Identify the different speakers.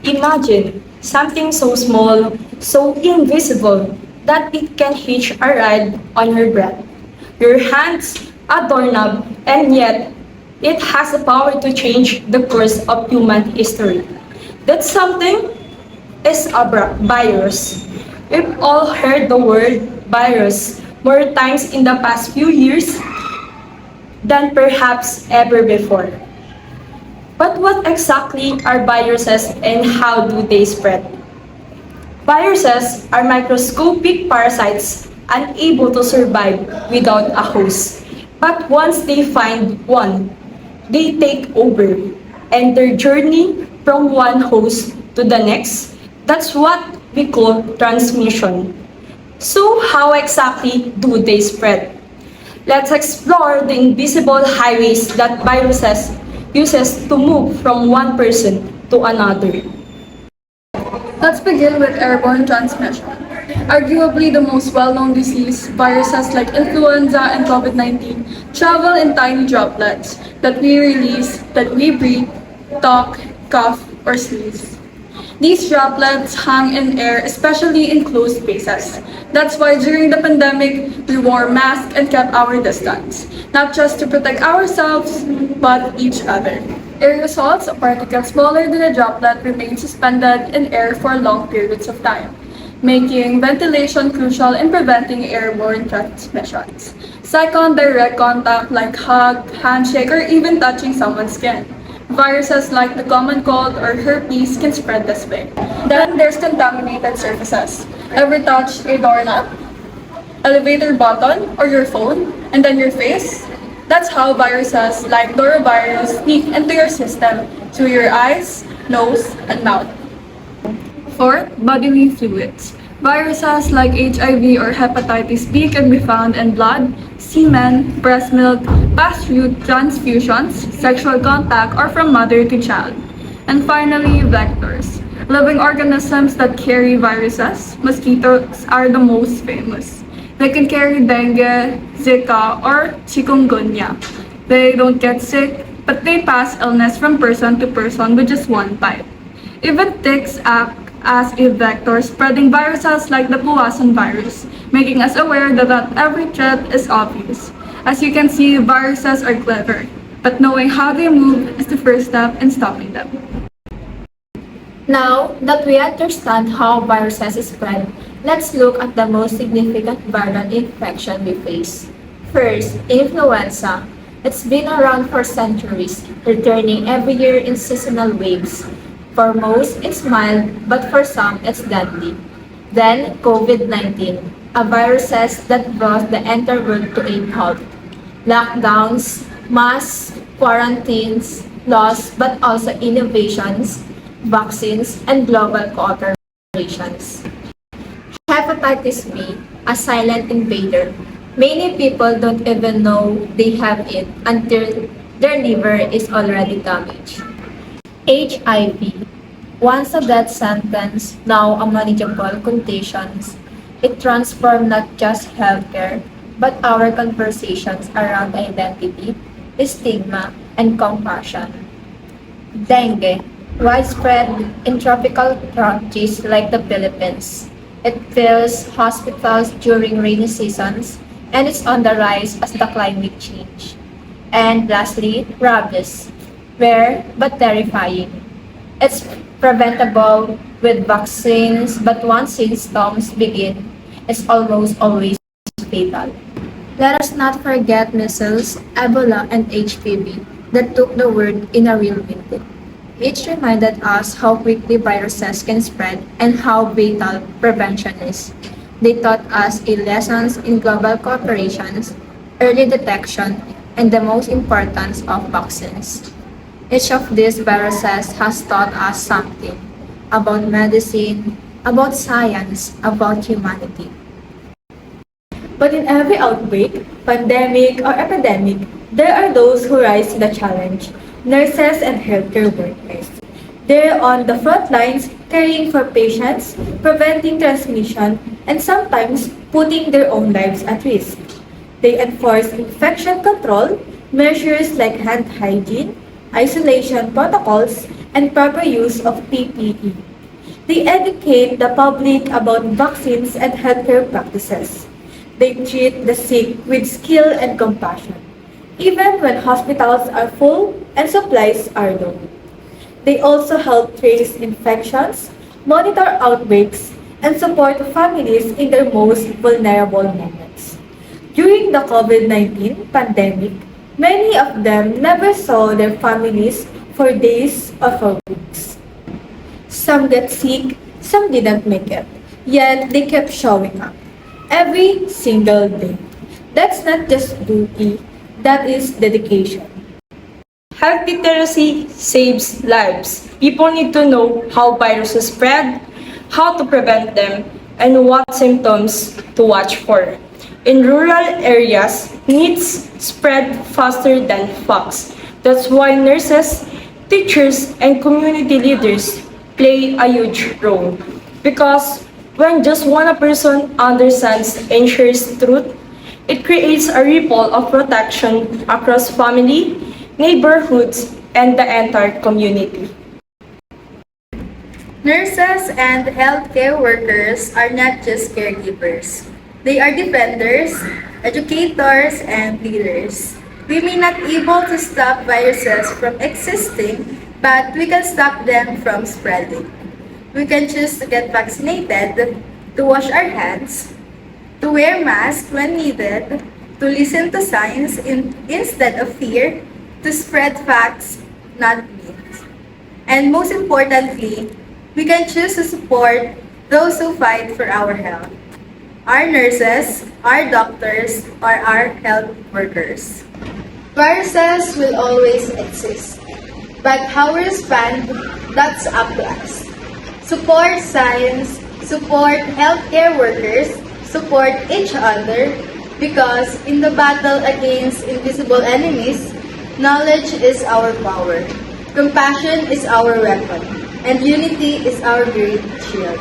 Speaker 1: Imagine something so small, so invisible, that it can hitch a ride on your breath. Your hands, a doorknob, and yet it has the power to change the course of human history. That something is a virus. We've all heard the word virus more times in the past few years than perhaps ever before. But what exactly are viruses and how do they spread? Viruses are microscopic parasites unable to survive without a host. But once they find one, they take over, and their journey from one host to the next, that's what we call transmission. So how exactly do they spread? Let's explore the invisible highways that viruses uses to move from one person to another.
Speaker 2: Let's begin with airborne transmission. Arguably the most well-known disease, viruses like influenza and COVID-19 travel in tiny droplets that we release, that we breathe, talk, cough, or sneeze. These droplets hang in air, especially in closed spaces. That's why during the pandemic, we wore masks and kept our distance, not just to protect ourselves, but each other. Aerosols, a particle smaller than a droplet, remain suspended in air for long periods of time, making ventilation crucial in preventing airborne transmissions. Second, direct contact like hug, handshake, or even touching someone's skin. Viruses like the common cold or herpes can spread this way. Then there's contaminated surfaces. Ever touch a doorknob, elevator button, or your phone, and then your face? That's how viruses like norovirus sneak into your system through your eyes, nose, and mouth. Fourth, bodily fluids. Viruses like HIV or hepatitis B can be found in blood, semen, breast milk, past through transfusions, sexual contact, or from mother to child. And finally, vectors. Living organisms that carry viruses, mosquitoes are the most famous. They can carry dengue, Zika, or chikungunya. They don't get sick, but they pass illness from person to person with just one type. Even ticks act as a vector, spreading viruses like the Powassan virus, making us aware that not every threat is obvious. As you can see, viruses are clever, but knowing how they move is the first step in stopping them.
Speaker 3: Now that we understand how viruses spread, let's look at the most significant viral infection we face. First, influenza. It's been around for centuries, returning every year in seasonal waves. For most, it's mild, but for some, it's deadly. Then, COVID-19, a virus that brought the entire world to a halt. Lockdowns, mass quarantines, loss, but also innovations, vaccines, and global cooperations. Hepatitis B, a silent invader. Many people don't even know they have it until their liver is already damaged. HIV, once a death sentence, now a manageable contagion. It transformed not just healthcare, but our conversations around identity, stigma, and compassion. Dengue, widespread in tropical countries like the Philippines. It fills hospitals during rainy seasons, and it's on the rise as the climate change. And lastly, rabies, rare but terrifying. It's preventable with vaccines, but once symptoms begin, it's almost always fatal. Let us not forget measles, Ebola, and HPV that took the world in a real minute. Each reminded us how quickly viruses can spread and how vital prevention is. They taught us a lessons in global cooperations, early detection, and the most importance of vaccines. Each of these viruses has taught us something about medicine, about science, about humanity.
Speaker 1: But in every outbreak, pandemic, or epidemic, there are those who rise to the challenge: nurses and healthcare workers. They're on the front lines caring for patients, preventing transmission, and sometimes putting their own lives at risk. They enforce infection control, measures like hand hygiene, isolation protocols,
Speaker 4: and proper use of PPE. They educate the public about vaccines and healthcare practices. They treat the sick with skill and compassion, even when hospitals are full and supplies are low. They also help trace infections, monitor outbreaks, and support families in their most vulnerable moments. During the COVID-19 pandemic, many of them never saw their families for days or for weeks. Some got sick, some didn't make it, yet they kept showing up every single day. That's not just duty, that is dedication.
Speaker 1: Health literacy saves lives. People need to know how viruses spread, how to prevent them, and what symptoms to watch for. In rural areas, needs spread faster than facts. That's why nurses, teachers, and community leaders play a huge role. Because when just one person understands and shares truth, it creates a ripple of protection across family, neighborhoods, and the entire community.
Speaker 5: Nurses and healthcare workers are not just caregivers. They are defenders, educators, and leaders. We may not be able to stop viruses from existing, but we can stop them from spreading. We can choose to get vaccinated, to wash our hands, to wear masks when needed, to listen to science instead of fear, to spread facts, not myths. And most importantly, we can choose to support those who fight for our health. Our nurses, our doctors, or our health workers. Viruses will always exist, but how we respond, that's up to us. Support science, support healthcare workers, support each other, because in the battle against invisible enemies, knowledge is our power, compassion is our weapon, and unity is our great shield.